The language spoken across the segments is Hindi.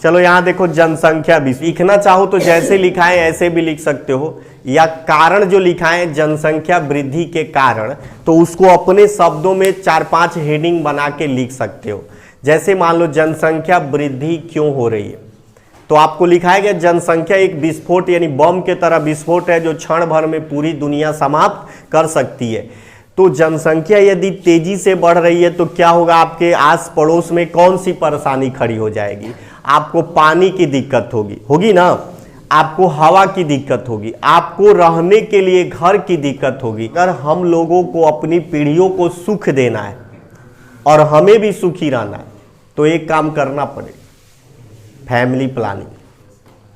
चलो यहाँ देखो जनसंख्या विश्व, लिखना चाहो तो जैसे लिखा है ऐसे भी लिख सकते हो, या कारण जो लिखा है जनसंख्या वृद्धि के कारण, तो उसको अपने शब्दों में 4-5 हेडिंग बना के लिख सकते हो। जैसे मान लो जनसंख्या वृद्धि क्यों हो रही है, तो आपको लिखा है कि जनसंख्या एक विस्फोट यानी बम के तरह विस्फोट है जो क्षण भर में पूरी दुनिया समाप्त कर सकती है। तो जनसंख्या यदि तेजी से बढ़ रही है तो क्या होगा, आपके आस पड़ोस में कौन सी परेशानी खड़ी हो जाएगी, आपको पानी की दिक्कत होगी ना, आपको हवा की दिक्कत होगी, आपको रहने के लिए घर की दिक्कत होगी। अगर हम लोगों को अपनी पीढ़ियों को सुख देना है और हमें भी सुखी रहना है तो एक काम करना पड़ेगा, फैमिली प्लानिंग।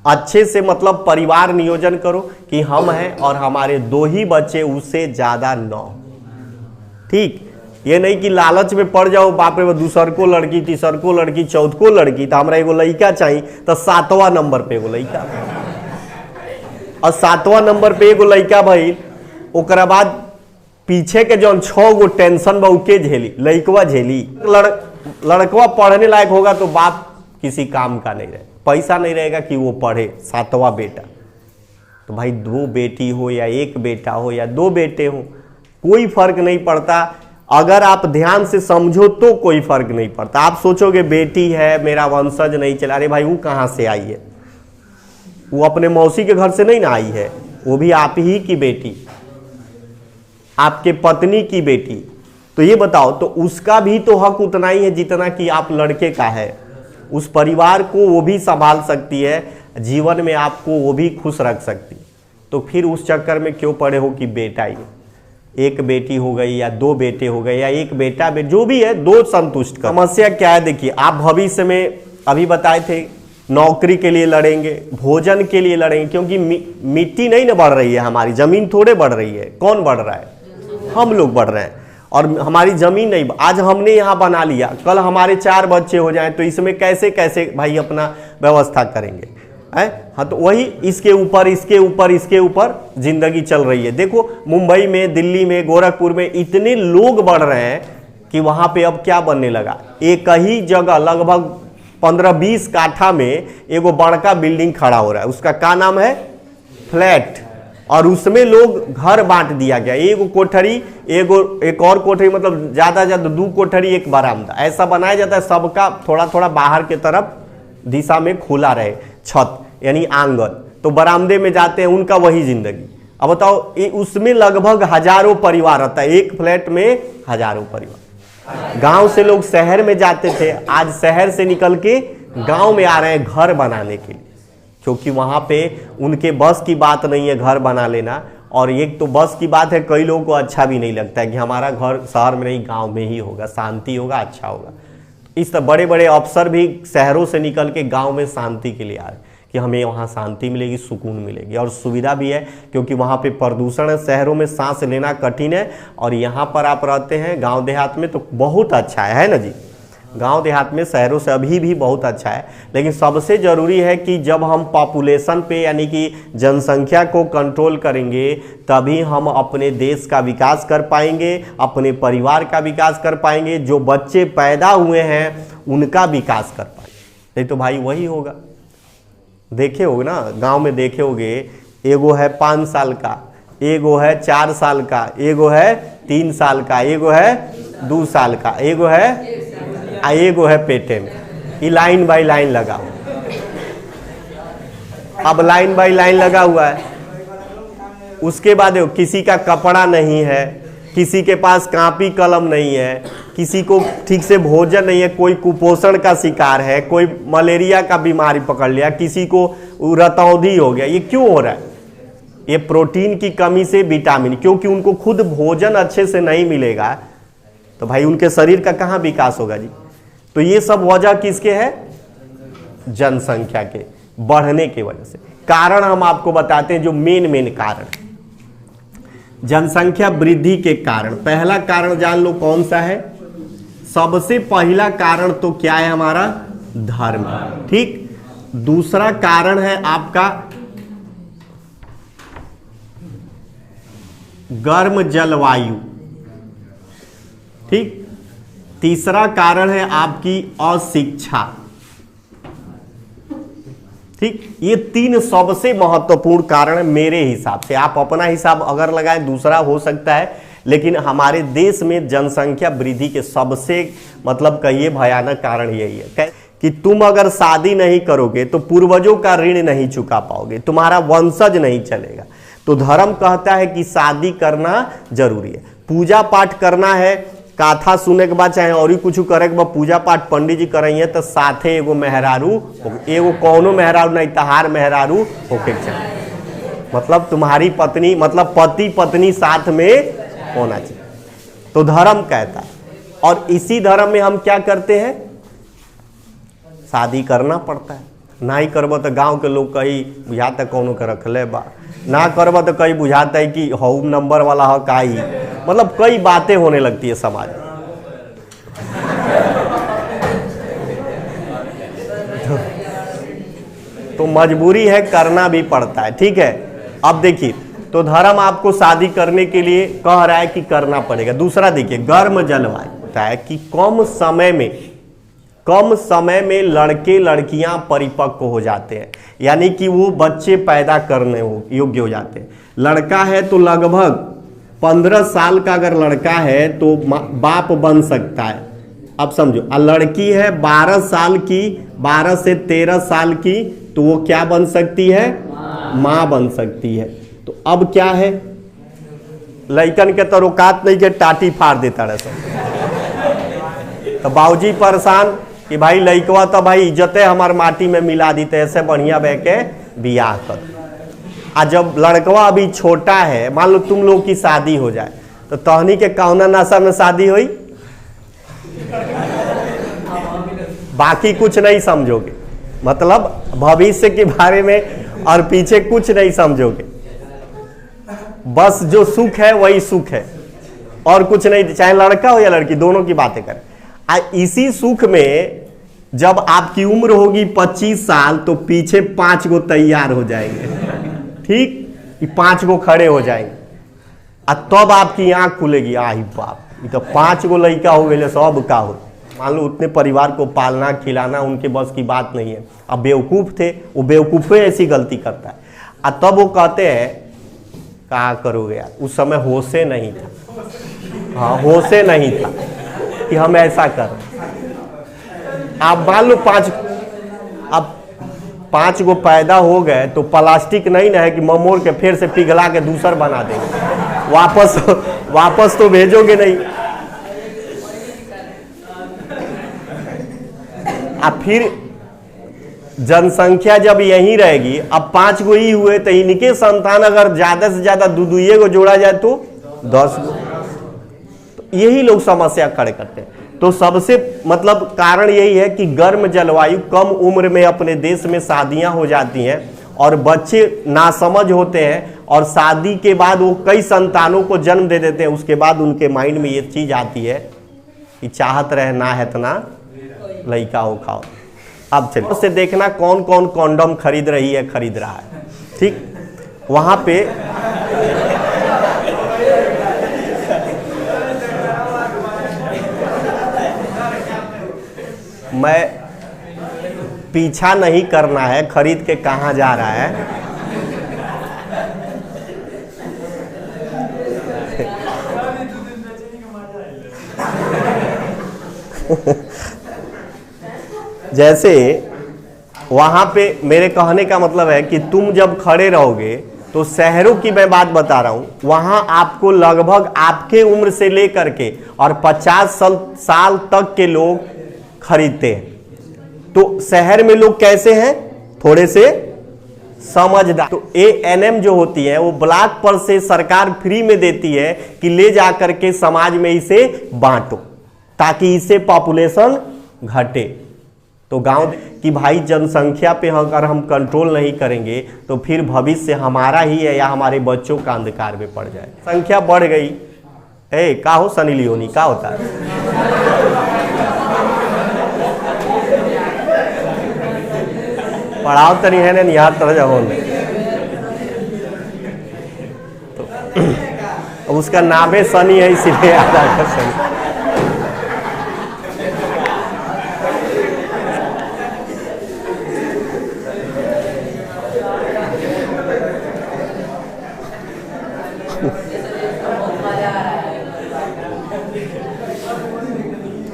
अच्छे से मतलब परिवार नियोजन करो कि हम हैं और हमारे 2 ही बच्चे, उससे ज्यादा 9। ठीक, ये नहीं कि लालच में पड़ जाओ, बाप रे दूसर को लड़की, तीसर को लड़की, चौथ को लड़की, तो हमरा एगो लड़का चाहिए तो 7वां नंबर पे एगो लड़का, और 7वां नंबर पे एगो लड़का भाई, ओकरा बाद पीछे के जो 6 गो टेंशन बा उके झेली, लड़कवा झेली। लड़कवा पढ़ने लायक होगा तो बाप किसी काम का नहीं रहे, पैसा नहीं रहेगा कि वो पढ़े, 7वां बेटा। तो भाई 2 बेटी हो या 1 बेटा हो या 2 बेटे हो, कोई फर्क नहीं पड़ता। अगर आप ध्यान से समझो तो कोई फर्क नहीं पड़ता। आप सोचोगे बेटी है मेरा वंशज नहीं चला, अरे भाई वो कहाँ से आई है, वो अपने मौसी के घर से नहीं ना आई है, वो भी आप ही की बेटी, आपके पत्नी की बेटी। तो ये बताओ, तो उसका भी तो हक उतना ही है जितना कि आप लड़के का है। उस परिवार को वो भी संभाल सकती है, जीवन में आपको वो भी खुश रख सकती। तो फिर उस चक्कर में क्यों पड़े हो कि बेटा ही, 1 बेटी हो गई या 2 बेटे हो गए या 1 बेटा जो भी है 2 संतुष्ट कर। समस्या क्या है, देखिए आप भविष्य में अभी बताए थे नौकरी के लिए लड़ेंगे, भोजन के लिए लड़ेंगे, क्योंकि मिट्टी नहीं ना बढ़ रही है, हमारी जमीन थोड़े बढ़ रही है। कौन बढ़ रहा है, हम लोग बढ़ रहे हैं, और हमारी जमीन नहीं। आज हमने यहाँ बना लिया, कल हमारे 4 बच्चे हो जाएं तो इसमें कैसे कैसे भाई अपना व्यवस्था करेंगे है। हाँ, तो वही इसके ऊपर इसके ऊपर इसके ऊपर जिंदगी चल रही है। देखो मुंबई में, दिल्ली में, गोरखपुर में इतने लोग बढ़ रहे हैं कि वहां पे अब क्या बनने लगा, एक ही जगह लगभग 15-20 काठा में एगो बड़का बिल्डिंग खड़ा हो रहा है, उसका क्या नाम है, फ्लैट। और उसमें लोग घर बांट दिया गया, एगो कोठरी एक और कोठरी, मतलब ज्यादा 2 कोठरी 1 बरामदा, ऐसा बनाया जाता है। सबका थोड़ा थोड़ा बाहर के तरफ दिशा में खुला रहे छत यानी आंगन, तो बरामदे में जाते हैं, उनका वही जिंदगी। अब बताओ उसमें लगभग हजारों परिवार रहता है, एक फ्लैट में हजारों परिवार। गांव से लोग शहर में जाते थे, आज शहर से निकल के गांव में आ रहे हैं घर बनाने के लिए, क्योंकि वहां पे उनके बस की बात नहीं है घर बना लेना। और एक तो बस की बात है, कई लोगों को अच्छा भी नहीं लगता है कि हमारा घर शहर में नहीं गांव में ही होगा, शांति होगा, अच्छा होगा। इस तरह बड़े बड़े अफसर भी शहरों से निकल के गांव में शांति के लिए आ रहे कि हमें वहाँ शांति मिलेगी, सुकून मिलेगी, और सुविधा भी है क्योंकि वहाँ पे प्रदूषण है, शहरों में सांस लेना कठिन है, और यहाँ पर आप रहते हैं गांव देहात में तो बहुत अच्छा है ना जी। गांव देहात में शहरों से अभी भी बहुत अच्छा है, लेकिन सबसे ज़रूरी है कि जब हम पॉपुलेशन पे यानी कि जनसंख्या को कंट्रोल करेंगे तभी हम अपने देश का विकास कर पाएंगे, अपने परिवार का विकास कर पाएंगे, जो बच्चे पैदा हुए हैं उनका विकास कर पाएंगे। नहीं तो भाई वही होगा, देखे होगे ना गांव में, देखे होगे एगो है 5 साल का, एगो है 4 साल का, एगो है 3 साल का, एगो है 2 साल का, एगो है एगो है पेटे में। ये लाइन बाई लाइन लगा हुआ, अब लाइन बाई लाइन लगा हुआ है। उसके बाद किसी का कपड़ा नहीं है, किसी के पास कापी कलम नहीं है, किसी को ठीक से भोजन नहीं है, कोई कुपोषण का शिकार है, कोई मलेरिया का बीमारी पकड़ लिया, किसी को रतौंधी हो गया। ये क्यों हो रहा है, ये प्रोटीन की कमी से, विटामिन, क्योंकि उनको खुद भोजन अच्छे से नहीं मिलेगा तो भाई उनके शरीर का कहाँ विकास होगा जी। तो ये सब वजह किसके है, जनसंख्या के बढ़ने की वजह से। कारण हम आपको बताते हैं जो मेन कारण जनसंख्या वृद्धि के कारण। पहला कारण जान लो कौन सा है, सबसे पहला कारण तो क्या है हमारा, धर्म, ठीक। दूसरा कारण है आपका गर्म जलवायु, ठीक। तीसरा कारण है आपकी अशिक्षा, ठीक, ये 3 सबसे महत्वपूर्ण कारण मेरे हिसाब से। आप अपना हिसाब अगर लगाएं दूसरा हो सकता है, लेकिन हमारे देश में जनसंख्या वृद्धि के सबसे मतलब कहिए भयानक कारण यही है कि तुम अगर शादी नहीं करोगे तो पूर्वजों का ऋण नहीं चुका पाओगे, तुम्हारा वंशज नहीं चलेगा। तो धर्म कहता है कि शादी करना जरूरी है, पूजा पाठ करना है, कथा सुने के बाद चाहे और ही कुछ करे के बाद पूजा पाठ पंडित जी करेंगे तो साथे एगो मेहरारू, एगो कौनो मेहरारू नहीं तहार मेहरारू होके चाहिए, मतलब तुम्हारी पत्नी, मतलब पति पत्नी साथ में होना चाहिए। तो धर्म कहता है, और इसी धर्म में हम क्या करते हैं, शादी करना पड़ता है। ना ही करब तो गांव के लोग कहीं बुझाता कौनो के रखले बा, ना करब तो कहीं बुझाता है कि होम नंबर वाला है का ही, मतलब कई बातें होने लगती है समाज में। तो मजबूरी है, करना भी पड़ता है, ठीक है। अब देखिए, तो धर्म आपको शादी करने के लिए कह रहा है कि करना पड़ेगा। दूसरा देखिए, गर्म जलवायु होता है कि कम समय में लड़के लड़कियां परिपक्व हो जाते हैं, यानी कि वो बच्चे पैदा करने योग्य हो जाते हैं। लड़का है तो लगभग 15 साल का अगर लड़का है तो बाप बन सकता है, अब समझो। और लड़की है 12 साल की, 12 से 13 साल की, तो वो क्या बन सकती है, माँ बन सकती है। तो अब क्या है, लड़कन के तो औकात नहीं के टाटी फाड़ देता रहे सब। तो बाबूजी परेशान कि भाई लड़कवा तो भाई इज्जते हमार माटी में मिला दीते, ऐसे बढ़िया बह के बियाह कर। आ जब लड़कवा अभी छोटा है, मान लो तुम लोग की शादी हो जाए, तो तहनी के कौना नशा में शादी हुई, बाकी कुछ नहीं समझोगे, मतलब भविष्य के बारे में और पीछे कुछ नहीं समझोगे, बस जो सुख है वही सुख है और कुछ नहीं, चाहे लड़का हो या लड़की, दोनों की बातें करें। इसी सुख में जब आपकी उम्र होगी 25 साल तो पीछे 5 गो तैयार हो जाएंगे, ठीक, 5 गो खड़े हो जाएंगे, और तब आपकी आंख खुलेगी, आही बाप, ये तो 5 गो लड़का हो गए, सब का हो। मान लो उतने परिवार को पालना खिलाना उनके बस की बात नहीं है। अब बेवकूफ थे, वो बेवकूफे ऐसी गलती करता है, और तब वो कहते हैं क्या करोगे यार, उस समय होशे नहीं था, हाँ होशे नहीं था कि हम ऐसा कर। आप मान लो 5 गो पैदा हो गए तो प्लास्टिक नहीं ना है कि ममोड़ के फिर से पिघला के दूसर बना देंगे, वापस तो भेजोगे नहीं। अब फिर जनसंख्या जब यही रहेगी, अब 5 गो ही हुए तो इनके संतान अगर ज्यादा से ज्यादा 2 गो जोड़ा जाए तो 10 गो, तो यही लोग समस्या खड़े करते हैं। तो सबसे मतलब कारण यही है कि गर्म जलवायु, कम उम्र में अपने देश में शादियां हो जाती हैं और बच्चे नासमझ होते हैं, और शादी के बाद वो कई संतानों को जन्म दे देते हैं। उसके बाद उनके माइंड में ये चीज आती है कि चाहत रहे ना है इतना लड़का हो खाओ। अब चलिए उससे देखना कौन कौन कॉन्डम खरीद रही है, खरीद रहा है, ठीक। वहां पे मैं पीछा नहीं करना है खरीद के कहां जा रहा है। जैसे वहां पे मेरे कहने का मतलब है कि तुम जब खड़े रहोगे तो शहरों की मैं बात बता रहा हूं, वहां आपको लगभग आपके उम्र से लेकर के और 50 साल तक के लोग खरीदते हैं। तो शहर में लोग कैसे हैं, थोड़े से समझदार। तो ANM जो होती है वो ब्लॉक पर से सरकार फ्री में देती है कि ले जा करके समाज में इसे बांटो, ताकि इससे पॉपुलेशन घटे। तो गांव की भाई जनसंख्या पे अगर हम कंट्रोल नहीं करेंगे तो फिर भविष्य हमारा ही है या हमारे बच्चों का अंधकार में पड़ जाए। संख्या बढ़ गई, का हो सनी लियोनी का होता है, पढ़ाओ तरी है ना यहाँ तरह जब तो उसका नाम है सनी है, इसीलिए याद आया सनी।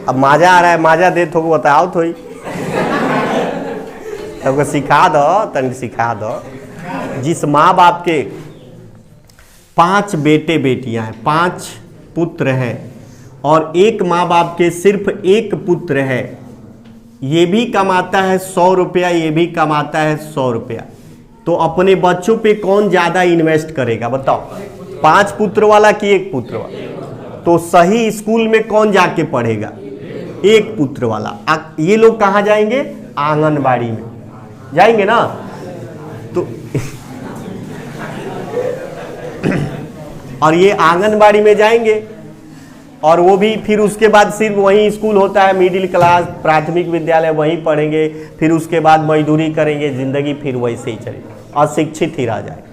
अब माजा आ रहा है, माजा दे तो बताओ थोड़ी, सबको सिखा दो, तनिक सिखा दो। जिस माँ बाप के 5 बेटे बेटियां हैं, 5 पुत्र हैं, और एक माँ बाप के सिर्फ एक पुत्र है, ये भी कमाता है 100 रुपया, ये भी कमाता है 100 रुपया, तो अपने बच्चों पे कौन ज्यादा इन्वेस्ट करेगा बताओ? 5 पुत्र वाला कि एक पुत्र वाला? तो सही स्कूल में कौन जाके पढ़ेगा? एक पुत्र वाला। ये लोग कहाँ जाएंगे? आंगनबाड़ी में जाएंगे ना। तो और ये आंगनबाड़ी में जाएंगे, और वो भी फिर उसके बाद सिर्फ वहीं स्कूल होता है, मिडिल क्लास प्राथमिक विद्यालय, वहीं पढ़ेंगे, फिर उसके बाद मजदूरी करेंगे, जिंदगी फिर वैसे ही चलेगी, अशिक्षित ही रह जाए।